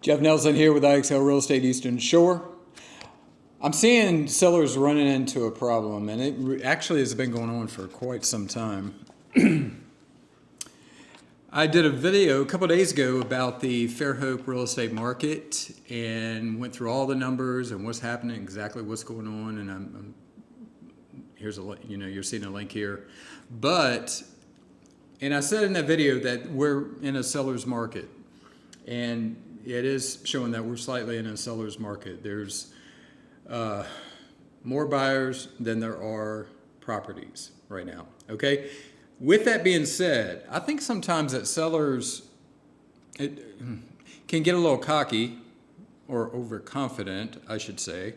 Jeff Nelson here with IXL Real Estate Eastern Shore. I'm seeing sellers running into a problem, and it actually has been going on for quite some time. I did a video a couple days ago about the Fairhope real estate market and went through all the numbers and what's happening, exactly what's going on. And here's a, you're seeing a link here. And I said in that video that we're in a seller's market, and it is showing that we're slightly in a seller's market. There's more buyers than there are properties right now, okay? With that being said, I think sometimes that sellers can get a little cocky or overconfident, I should say,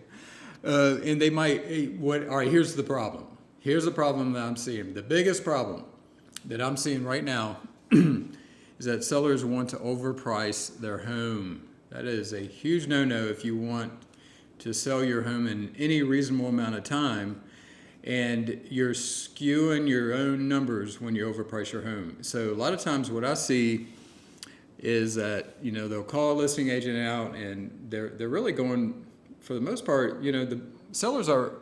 and they might, all right, here's the problem. Here's the problem that I'm seeing. The biggest problem that I'm seeing right now is that sellers want to overprice their home. That is a huge no-no if you want to sell your home in any reasonable amount of time, and you're skewing your own numbers when you overprice your home. So a lot of times what I see is that, they'll call a listing agent out and they're really going, for the most part, the sellers are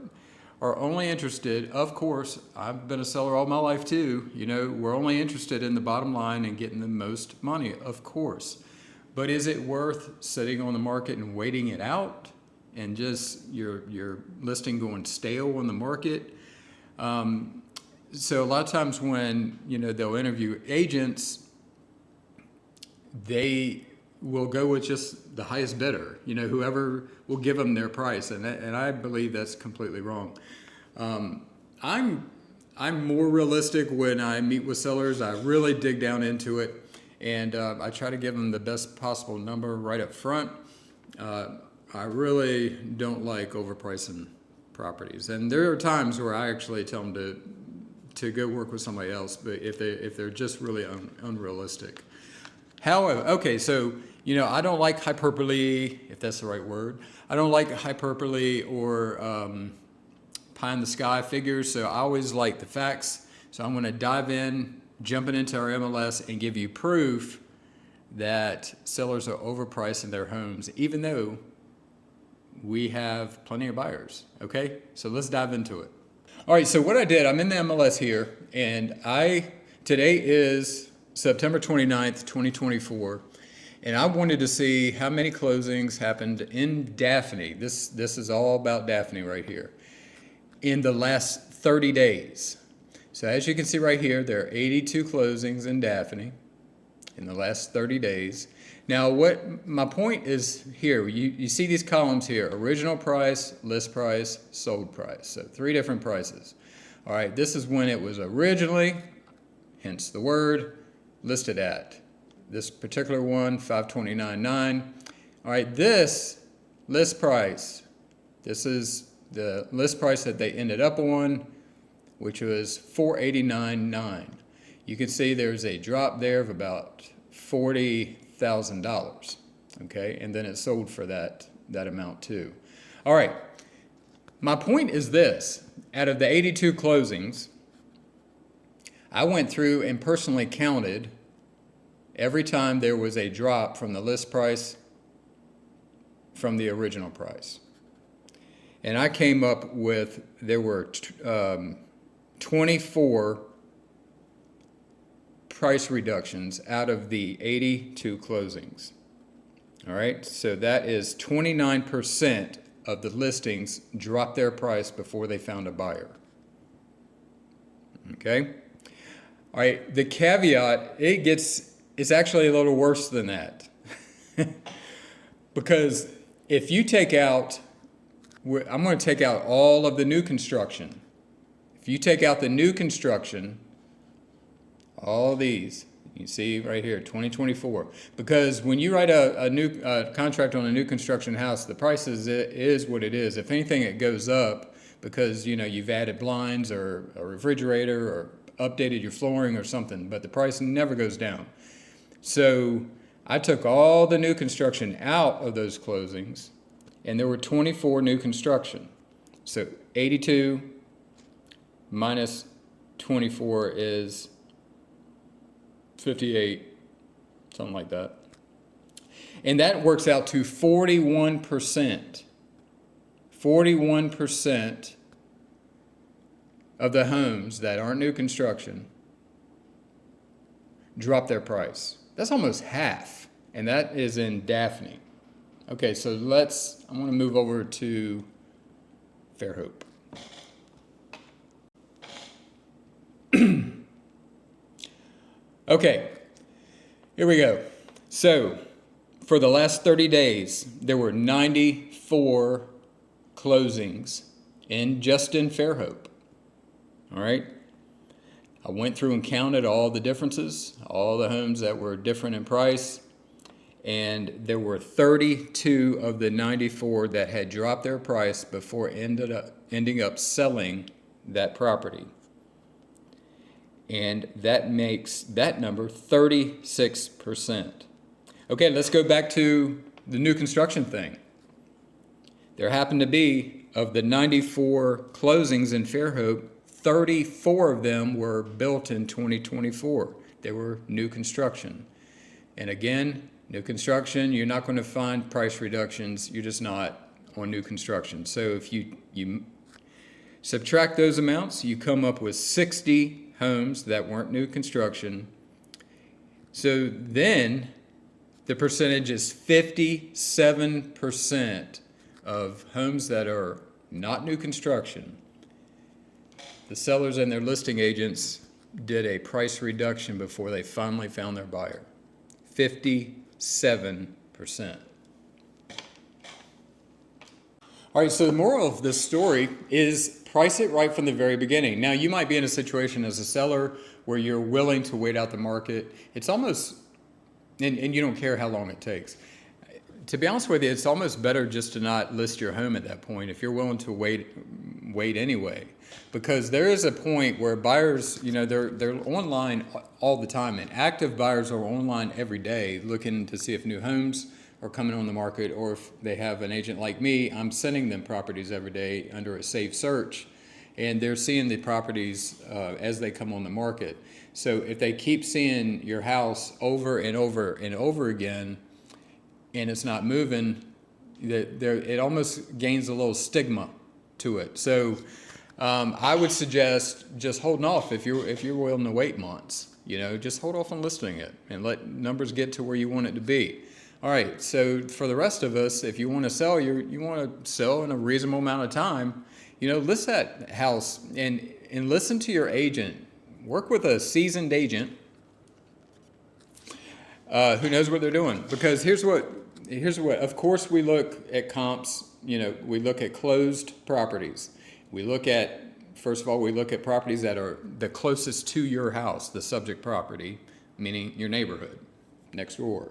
only interested, of course, I've been a seller all my life too, we're only interested in the bottom line and getting the most money, of course. But is it worth sitting on the market and waiting it out and just your listing going stale on the market? So a lot of times when, they'll interview agents, they will go with just the highest bidder, whoever will give them their price. And I believe that's completely wrong. I'm more realistic when I meet with sellers. I really dig down into it, and I try to give them the best possible number right up front. I really don't like overpricing properties, and there are times where I actually tell them to go work with somebody else, but if they're just really unrealistic. However, okay, so I don't like hyperbole, if that's the right word. I don't like hyperbole or pie in the sky figures, so I always like the facts. So I'm going to dive in, jumping into our MLS, and give you proof that sellers are overpricing their homes, even though we have plenty of buyers, okay? So let's dive into it. All right, so what I did, I'm in the MLS here, and today is September 29th, 2024, and I wanted to see how many closings happened in Daphne. This is all about Daphne right here, in the last 30 days. So as you can see right here, there are 82 closings in Daphne in the last 30 days. Now, what my point is here, you see these columns here: original price, list price, sold price. So 3 different prices. All right, this is when it was originally, hence the word, listed at. This particular one, $529.9. All right, this list price, this is the list price that they ended up on, which was $489.9. You can see there's a drop there of about $40,000, okay? And then it sold for that amount too. All right, my point is this: out of the 82 closings, I went through and personally counted every time there was a drop from the list price from the original price. And I came up with, there were 24 price reductions out of the 82 closings. All right, so that is 29% of the listings dropped their price before they found a buyer. Okay? All right, the caveat, it's actually a little worse than that. Because if you take out, I'm going to take out all of the new construction. If you take out the new construction, all these, you see right here, 2024. Because when you write a new contract on a new construction house, the price is what it is. If anything, it goes up because you've added blinds or a refrigerator or updated your flooring or something, but the price never goes down. So I took all the new construction out of those closings, and there were 24 new construction. So 82 minus 24 is 58, something like that. And that works out to 41%. 41% of the homes that aren't new construction drop their price. That's almost half, and that is in Daphne. Okay, so I want to move over to Fairhope. Okay, here we go. So, for the last 30 days, there were 94 closings just in Fairhope. All right? I went through and counted all the differences, all the homes that were different in price, and there were 32 of the 94 that had dropped their price before ending up selling that property. And that makes that number 36%. Okay, let's go back to the new construction thing. There happened to be, of the 94 closings in Fairhope, 34 of them were built in 2024. They were new construction. And again, new construction, you're not going to find price reductions. You're just not on new construction. So if you subtract those amounts, you come up with 60 homes that weren't new construction. So then the percentage is 57% of homes that are not new construction. The sellers and their listing agents did a price reduction before they finally found their buyer. 57%. All right, so the moral of this story is price it right from the very beginning. Now, you might be in a situation as a seller where you're willing to wait out the market. It's almost, and you don't care how long it takes. To be honest with you, it's almost better just to not list your home at that point if you're willing to wait anyway. Because there is a point where buyers, they're online all the time, and active buyers are online every day looking to see if new homes are coming on the market, or if they have an agent like me, I'm sending them properties every day under a safe search, and they're seeing the properties as they come on the market. So if they keep seeing your house over and over and over again, and it's not moving, it almost gains a little stigma to it. So I would suggest just holding off if you're willing to wait months. Just hold off on listing it and let numbers get to where you want it to be. All right, so for the rest of us, if you want to sell, you want to sell in a reasonable amount of time, list that house and listen to your agent. Work with a seasoned agent who knows what they're doing. Because here's what, of course we look at comps, we look at closed properties. We look at, first of all, we look at properties that are the closest to your house, the subject property, meaning your neighborhood next door,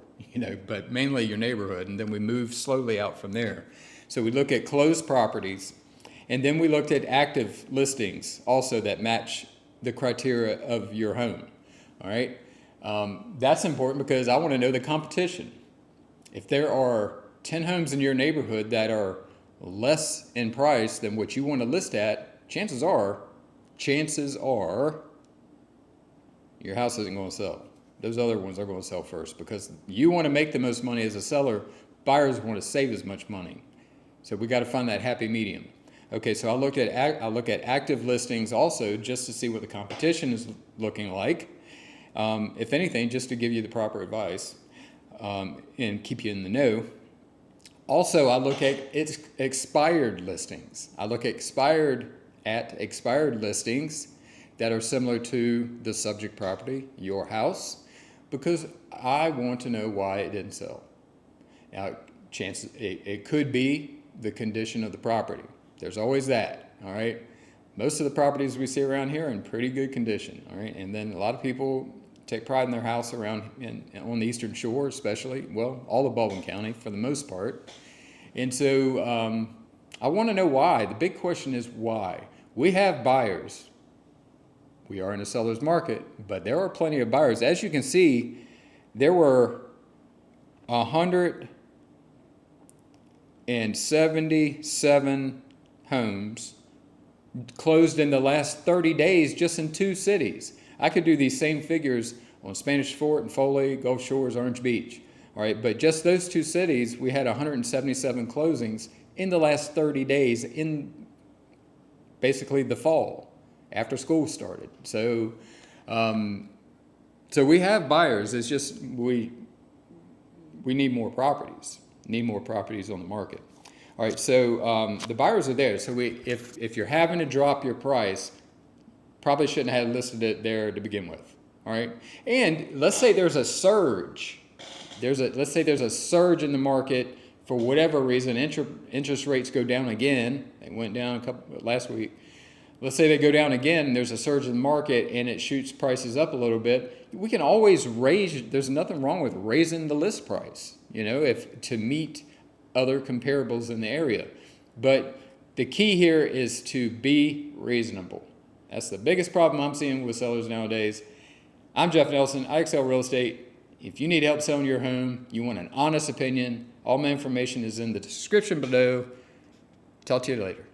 but mainly your neighborhood, and then we move slowly out from there. So we look at closed properties, and then we looked at active listings also that match the criteria of your home. All right, that's important because I want to know the competition. If there are 10 homes in your neighborhood that are less in price than what you want to list at, chances are your house isn't going to sell. Those other ones are going to sell first because you want to make the most money as a seller. Buyers want to save as much money. So we got to find that happy medium. Okay, so I look at active listings also just to see what the competition is looking like. If anything, just to give you the proper advice and keep you in the know. Also, I look at expired listings. I look at expired listings that are similar to the subject property, your house, because I want to know why it didn't sell. Now, it could be the condition of the property. There's always that, all right? Most of the properties we see around here are in pretty good condition, all right? And then a lot of people take pride in their house on the Eastern Shore, especially, well, all of Baldwin County for the most part. And so I want to know why. The big question is why. We have buyers. We are in a seller's market, but there are plenty of buyers. As you can see, there were 177 homes closed in the last 30 days just in 2 cities. I could do these same figures on Spanish Fort and Foley, Gulf Shores, Orange Beach. All right, but just those two cities, we had 177 closings in the last 30 days in basically the fall after school started. So, so we have buyers. It's just we need more properties. Need more properties on the market. All right, so the buyers are there. So if you're having to drop your price, probably shouldn't have listed it there to begin with. All right, and let's say there's a surge. Let's say there's a surge in the market for whatever reason. Interest rates go down again. They went down last week. Let's say they go down again. There's a surge in the market and it shoots prices up a little bit. We can always raise. There's nothing wrong with raising the list price, if to meet other comparables in the area. But the key here is to be reasonable. That's the biggest problem I'm seeing with sellers nowadays. I'm Jeff Nelson, IXL Real Estate. If you need help selling your home, you want an honest opinion, all my information is in the description below. Talk to you later.